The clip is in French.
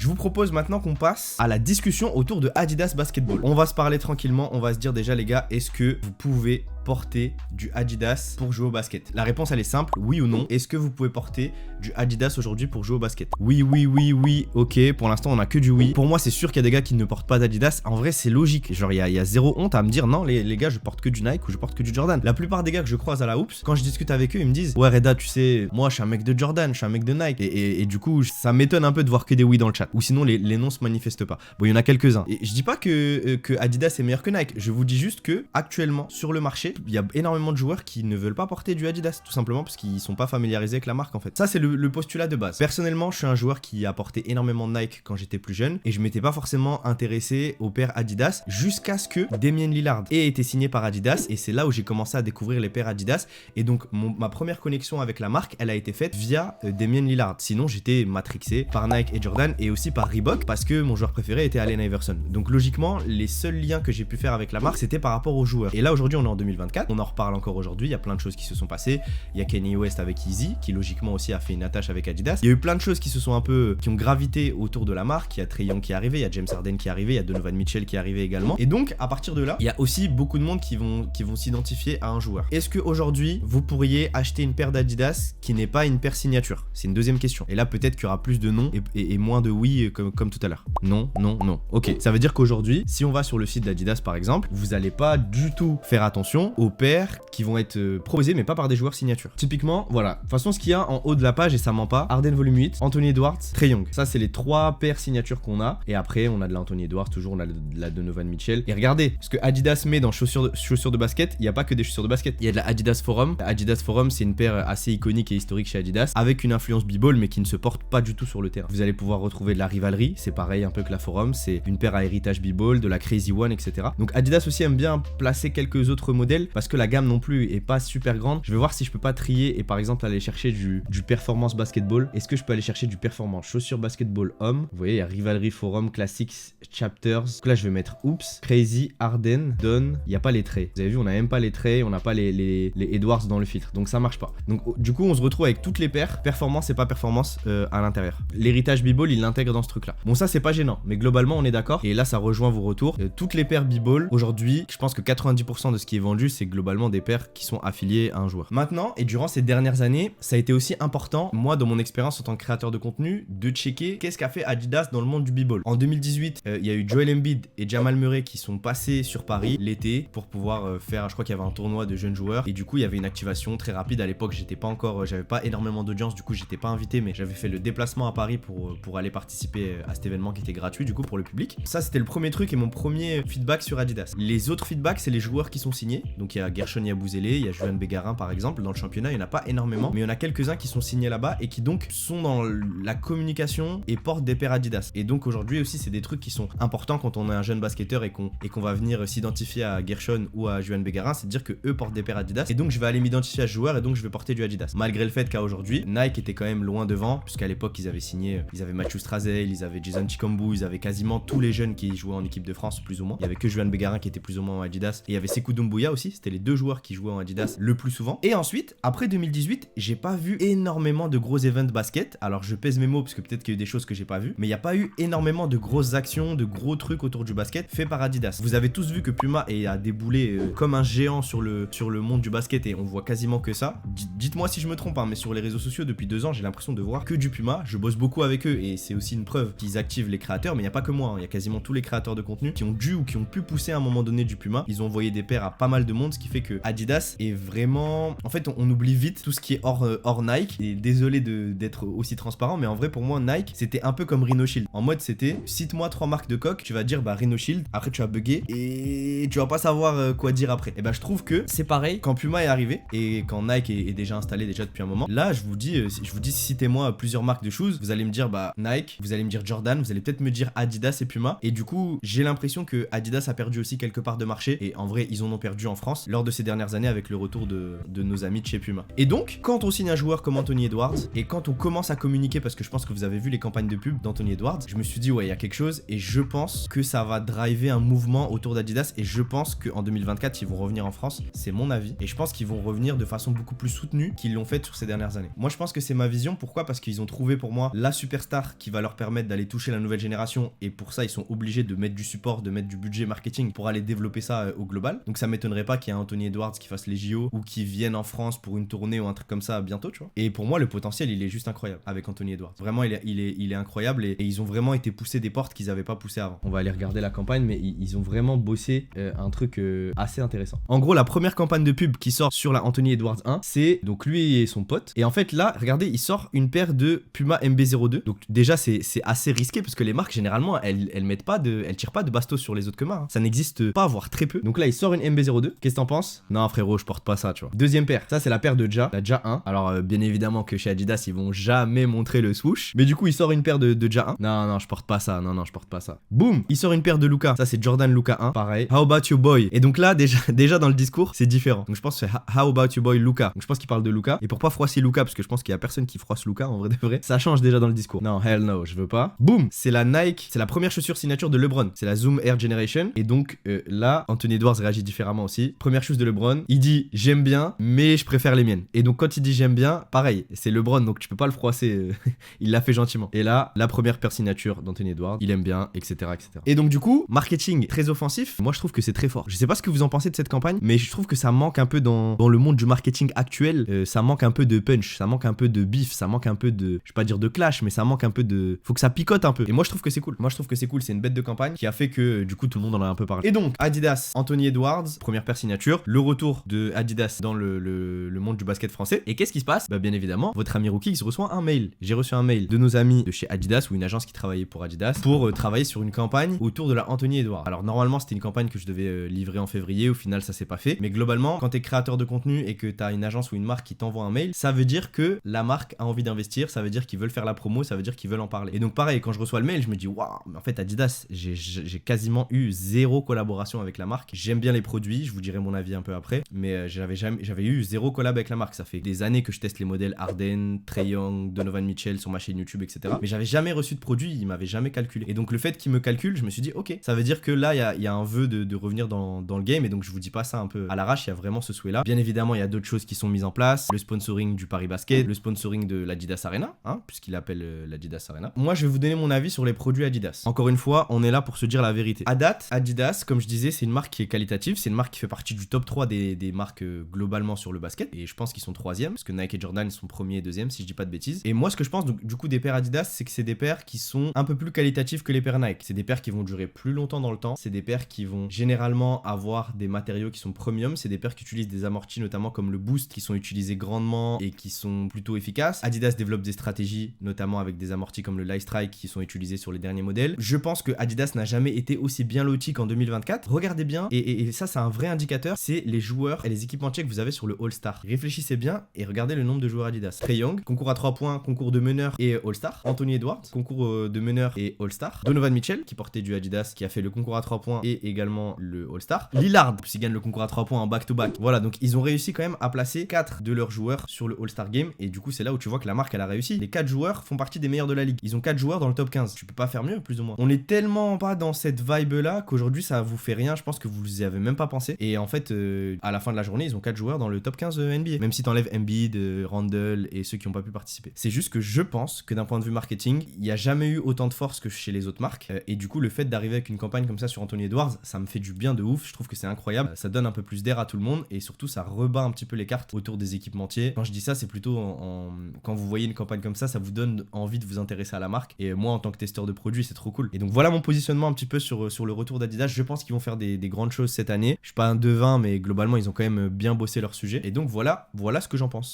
Je vous propose maintenant qu'on passe à la discussion autour de Adidas Basketball. On va se parler tranquillement, on va se dire déjà les gars, est-ce que vous pouvez porter du Adidas pour jouer au basket? La réponse elle est simple, oui ou non. Est-ce que vous pouvez porter du Adidas aujourd'hui pour jouer au basket? Oui, ok, pour l'instant on a que du oui. Pour moi c'est sûr qu'il y a des gars qui ne portent pas d'Adidas. En vrai c'est logique, genre il y a zéro honte à me dire non les gars je porte que du Nike ou je porte que du Jordan. La plupart des gars que je croise à la Hoops, quand je discute avec eux ils me disent ouais Reda tu sais, moi je suis un mec de Jordan, je suis un mec de Nike et du coup ça m'étonne un peu de voir que des oui dans le chat. Ou sinon les noms se manifestent pas. Bon il y en a quelques-uns. Et je dis pas que Adidas est meilleur que Nike, je vous dis juste que actuellement sur le marché il y a énormément de joueurs qui ne veulent pas porter du Adidas, tout simplement parce qu'ils sont pas familiarisés avec la marque en fait. Ça c'est le postulat de base. Personnellement, je suis un joueur qui a porté énormément de Nike quand j'étais plus jeune et je m'étais pas forcément intéressé aux paires Adidas jusqu'à ce que Damian Lillard ait été signé par Adidas et c'est là où j'ai commencé à découvrir les paires Adidas et donc ma première connexion avec la marque, elle a été faite via Damian Lillard. Sinon, j'étais matrixé par Nike et Jordan et aussi par Reebok parce que mon joueur préféré était Allen Iverson. Donc logiquement, les seuls liens que j'ai pu faire avec la marque, c'était par rapport aux joueurs. Et là aujourd'hui, on est en 2024, on en reparle encore aujourd'hui, il y a plein de choses qui se sont passées. Il y a Kanye West avec Yeezy qui logiquement aussi a fait une attache avec Adidas. Il y a eu plein de choses qui se sont qui ont gravité autour de la marque. Il y a Trae Young qui est arrivé, il y a James Harden qui est arrivé, il y a Donovan Mitchell qui est arrivé également. Et donc à partir de là, il y a aussi beaucoup de monde qui vont s'identifier à un joueur. Est-ce que aujourd'hui vous pourriez acheter une paire d'Adidas qui n'est pas une paire signature? C'est une deuxième question. Et là peut-être qu'il y aura plus de non et moins de oui comme tout à l'heure. Non. Ok, ça veut dire qu'aujourd'hui, si on va sur le site d'Adidas par exemple, vous n'allez pas du tout faire attention aux paires qui vont être proposées mais pas par des joueurs signature. Typiquement, voilà. De toute façon, ce qu'il y a en haut de la page, et ça ment pas, Harden volume 8, Anthony Edwards, Trae Young. Ça, c'est les 3 paires signatures qu'on a. Et après, on a de l'Anthony Edwards, toujours on a de la Donovan Mitchell. Et regardez, ce que Adidas met dans chaussures de basket, il n'y a pas que des chaussures de basket. Il y a de la Adidas Forum. La Adidas Forum, c'est une paire assez iconique et historique chez Adidas, avec une influence b-ball, mais qui ne se porte pas du tout sur le terrain. Vous allez pouvoir retrouver de la Rivalry, c'est pareil un peu que la Forum, c'est une paire à héritage b-ball, de la Crazy One, etc. Donc Adidas aussi aime bien placer quelques autres modèles, parce que la gamme non plus est pas super grande. Je vais voir si je peux pas trier et par exemple aller chercher du performance basketball. Est-ce que je peux aller chercher du performance chaussures basketball homme? Vous voyez, il y a Rivalry, Forum, Classics, Chapters. Donc là, je vais mettre Oops, Crazy, Harden, Don. Il n'y a pas les traits. Vous avez vu, on n'a même pas les traits, on n'a pas les Edwards dans le filtre. Donc ça marche pas. Donc du coup, on se retrouve avec toutes les paires, performance et pas performance à l'intérieur. L'héritage b-ball, il l'intègre dans ce truc-là. Bon, ça, c'est pas gênant, mais globalement, on est d'accord. Et là, ça rejoint vos retours. Toutes les paires b-ball, aujourd'hui, je pense que 90% de ce qui est vendu, c'est globalement des paires qui sont affiliées à un joueur. Maintenant, et durant ces dernières années, ça a été aussi important, moi, dans mon expérience en tant que créateur de contenu, de checker qu'est-ce qu'a fait Adidas dans le monde du b-ball. En 2018, il y a eu Joel Embiid et Jamal Murray qui sont passés sur Paris l'été pour pouvoir faire, je crois qu'il y avait un tournoi de jeunes joueurs et du coup, il y avait une activation très rapide. À l'époque, j'avais pas énormément d'audience, du coup, j'étais pas invité, mais j'avais fait le déplacement à Paris pour aller participer à cet événement qui était gratuit, du coup, pour le public. Ça, c'était le premier truc et mon premier feedback sur Adidas. Les autres feedbacks, c'est les joueurs qui sont signés. Donc, il y a Gershon Yabusele, il y a Juan Bégarin, par exemple. Dans le championnat, il n'y en a pas énormément, mais il y en a quelques-uns qui sont signés là-bas et qui donc sont dans la communication et portent des paires Adidas. Et donc aujourd'hui aussi, c'est des trucs qui sont importants quand on est un jeune basketteur et qu'on va venir s'identifier à Gershon ou à Juan Bégarin, c'est de dire que eux portent des paires Adidas. Et donc je vais aller m'identifier à ce joueur et donc je vais porter du Adidas. Malgré le fait qu'à aujourd'hui, Nike était quand même loin devant, puisqu'à l'époque ils avaient signé, ils avaient Matthew Strazel, ils avaient Jason Chikambu, ils avaient quasiment tous les jeunes qui jouaient en équipe de France plus ou moins. Il y avait que Juan Bégarin qui était plus ou moins en Adidas et il y avait Sekou Doumbouya aussi. C'était les deux joueurs qui jouaient en Adidas le plus souvent. Et ensuite, après 2018, j'ai pas vu énormément de gros events basket. Alors je pèse mes mots parce que peut-être qu'il y a eu des choses que j'ai pas vues, mais il n'y a pas eu énormément de grosses actions, de gros trucs autour du basket fait par Adidas. Vous avez tous vu que Puma a déboulé comme un géant sur le monde du basket et on voit quasiment que ça. Dites-moi si je me trompe, hein, mais sur les réseaux sociaux depuis 2 ans, j'ai l'impression de voir que du Puma. Je bosse beaucoup avec eux et c'est aussi une preuve qu'ils activent les créateurs, mais il n'y a pas que moi, hein. Il y a quasiment tous les créateurs de contenu qui ont dû ou qui ont pu pousser à un moment donné du Puma. Ils ont envoyé des paires à pas mal de monde, ce qui fait que Adidas est vraiment... En fait, on oublie vite tout ce qui est hors Nike. Et désolé d'être aussi transparent, mais en vrai, pour moi, Nike, c'était un peu comme Rhino Shield. En mode, c'était cite-moi 3 marques de coque, tu vas dire bah Rhino Shield, après tu vas bugger et tu vas pas savoir quoi dire après. Et bah, je trouve que c'est pareil quand Puma est arrivé et quand Nike est déjà installé déjà depuis un moment. Là, je vous dis, citez-moi plusieurs marques de shoes, vous allez me dire bah Nike, vous allez me dire Jordan, vous allez peut-être me dire Adidas et Puma. Et du coup, j'ai l'impression que Adidas a perdu aussi quelque part de marché et en vrai, ils en ont perdu en France lors de ces dernières années avec le retour de nos amis de chez Puma. Et donc, quand on signe un joueur comme Anthony Edwards et quand on commence à communiquer, parce que je pense que vous avez vu les campagnes de pub d'Anthony Edwards, je me suis dit ouais, il y a quelque chose et je pense que ça va driver un mouvement autour d'Adidas et je pense qu'en 2024, ils vont revenir en France, c'est mon avis, et je pense qu'ils vont revenir de façon beaucoup plus soutenue qu'ils l'ont fait sur ces dernières années. Moi, je pense que c'est ma vision. Pourquoi? Parce qu'ils ont trouvé pour moi la superstar qui va leur leur permettre d'aller toucher la nouvelle génération et pour ça ils sont obligés de mettre du support, de mettre du budget marketing pour aller développer ça au global. Donc ça m'étonnerait pas qu'il y ait Anthony Edwards qui fasse les JO ou qui vienne en France pour une tournée ou un truc comme ça bientôt, tu vois. Et pour moi le potentiel il est juste incroyable avec Anthony Edwards. Vraiment il est incroyable et ils ont vraiment été poussés des portes qu'ils avaient pas poussées avant. On va aller regarder la campagne mais ils ont vraiment bossé un truc assez intéressant. En gros la première campagne de pub qui sort sur la Anthony Edwards 1 c'est donc lui et son pote et en fait là regardez il sort une paire de Puma MB02. Donc déjà c'est assez risqué parce que les marques généralement elles tirent pas de bastos sur les autres Kemar, hein. Ça n'existe pas voire très peu. Donc là il sort une MB02. Qu'est-ce que t'en penses? Non frérot je porte pas ça, tu vois. Deuxième paire, ça c'est la paire de Ja, la Ja 1. Alors bien évidemment que chez Adidas ils vont jamais montrer le swoosh, mais du coup il sort une paire de Ja 1. Non je porte pas ça, non je porte pas ça. Boum, il sort une paire de Luka, ça c'est Jordan Luka 1, pareil. How about your boy? Et donc là déjà dans le discours c'est différent. Donc je pense que c'est How about your boy Luka. Donc je pense qu'il parle de Luka et pour pas froisser Luka parce que je pense qu'il y a personne qui froisse Luka en vrai de vrai. Ça change déjà dans le discours. Non hell no, je veux pas. Boum, c'est la Nike, c'est la première chaussure signature de LeBron, c'est la Zoom Air Generation et donc là Anthony Edwards réagit différemment aussi. Première chose de LeBron, il dit j'aime bien mais je préfère les miennes. Et donc quand il dit j'aime bien, pareil, c'est LeBron donc tu peux pas le froisser, il l'a fait gentiment. Et là la première paire signature d'Anthony Edwards, il aime bien, etc. Et donc du coup, marketing très offensif, moi je trouve que c'est très fort. Je sais pas ce que vous en pensez de cette campagne, mais je trouve que ça manque un peu dans le monde du marketing actuel, ça manque un peu de punch, ça manque un peu de bif, ça manque un peu de, je vais pas dire de clash, mais ça manque un peu de, faut que ça picote un peu. Et moi je trouve que c'est cool. C'est une bête de campagne qui a fait que du coup tout le monde en a un peu parlé. Et donc Adidas, Anthony Edwards, première paire signature, le retour de Adidas dans le monde du basket français. Et qu'est-ce qui se passe? Bah bien évidemment, votre ami Rookie il se reçoit un mail. J'ai reçu un mail de nos amis de chez Adidas ou une agence qui travaillait pour Adidas pour travailler sur une campagne autour de la Anthony Edwards. Alors normalement c'était une campagne que je devais livrer en février, au final ça s'est pas fait. Mais globalement, quand t'es créateur de contenu et que t'as une agence ou une marque qui t'envoie un mail, ça veut dire que la marque a envie d'investir, ça veut dire qu'ils veulent faire la promo, ça veut dire qu'ils veulent en parler. Et donc pareil, quand je reçois le mail, je me dis waouh, mais en fait Adidas, j'ai quasiment eu zéro collaboration avec la marque. J'aime bien les produits, je vous dirai mon avis un peu après, mais j'avais eu zéro collab avec la marque. Ça fait des années que je teste les modèles Harden, Trae Young, Donovan Mitchell sur ma chaîne YouTube, etc. Mais j'avais jamais reçu de produit, ils m'avaient jamais calculé. Et donc le fait qu'ils me calculent, je me suis dit ok, ça veut dire que là il y a un vœu de revenir dans le game. Et donc je vous dis pas ça un peu à l'arrache, il y a vraiment ce souhait là. Bien évidemment il y a d'autres choses qui sont mises en place, le sponsoring du Paris Basket, le sponsoring de l'Adidas Arena, hein, puisqu'il appelle l'Adidas Arena. Moi je vais vous donner mon avis sur les produits Adidas. Encore une fois, on est là pour se dire la vérité. À date, Adidas, comme je disais, c'est une marque qui est qualitative, c'est une marque qui fait partie du top 3 des marques globalement sur le basket. Et je pense qu'ils sont 3e, parce que Nike et Jordan sont 1er et 2e, si je dis pas de bêtises. Et moi, ce que je pense, donc, du coup, des paires Adidas, c'est que c'est des paires qui sont un peu plus qualitatives que les paires Nike. C'est des paires qui vont durer plus longtemps dans le temps. C'est des paires qui vont généralement avoir des matériaux qui sont premium. C'est des paires qui utilisent des amortis, notamment comme le Boost, qui sont utilisés grandement et qui sont plutôt efficaces. Adidas développe des stratégies, notamment avec des amortis comme le Light Strike, qui sont utilisés sur les derniers modèles. Je pense que Adidas n'a jamais été aussi bien loti qu'en 2024. Regardez bien, et ça c'est un vrai indicateur, c'est les joueurs et les équipementiers que vous avez sur le All-Star. Réfléchissez bien et regardez le nombre de joueurs Adidas. Trae Young, concours à 3 points, concours de meneur et All-Star. Anthony Edwards, concours de meneur et All-Star. Donovan Mitchell, qui portait du Adidas, qui a fait le concours à 3 points et également le All-Star. Lillard, qui gagne le concours à 3 points en back-to-back. Voilà, donc ils ont réussi quand même à placer 4 de leurs joueurs sur le All-Star Game, et du coup c'est là où tu vois que la marque elle a réussi. Les 4 joueurs font partie des meilleurs de la ligue. Ils ont 4 joueurs dans le top 15. Tu peux pas faire mieux, plus ou moins. On est tellement pas dans cette vibe là qu'aujourd'hui ça vous fait rien. Je pense que vous y avez même pas pensé. Et en fait, à la fin de la journée, ils ont 4 joueurs dans le top 15 NBA. Même si t'enlèves Embiid, Randle et ceux qui ont pas pu participer. C'est juste que je pense que d'un point de vue marketing, il n'y a jamais eu autant de force que chez les autres marques. Et du coup, le fait d'arriver avec une campagne comme ça sur Anthony Edwards, ça me fait du bien de ouf. Je trouve que c'est incroyable. Ça donne un peu plus d'air à tout le monde et surtout ça rebat un petit peu les cartes autour des équipementiers. Quand je dis ça, c'est plutôt quand vous voyez une campagne comme ça vous donne envie de vous intéresser à la marque. Et moi, en tant que testeur de produits, c'est trop cool. Et donc voilà mon positionnement un petit peu sur le retour d'Adidas. Je pense qu'ils vont faire des grandes choses cette année. Je suis pas un devin, mais globalement, ils ont quand même bien bossé leur sujet. Et donc voilà ce que j'en pense.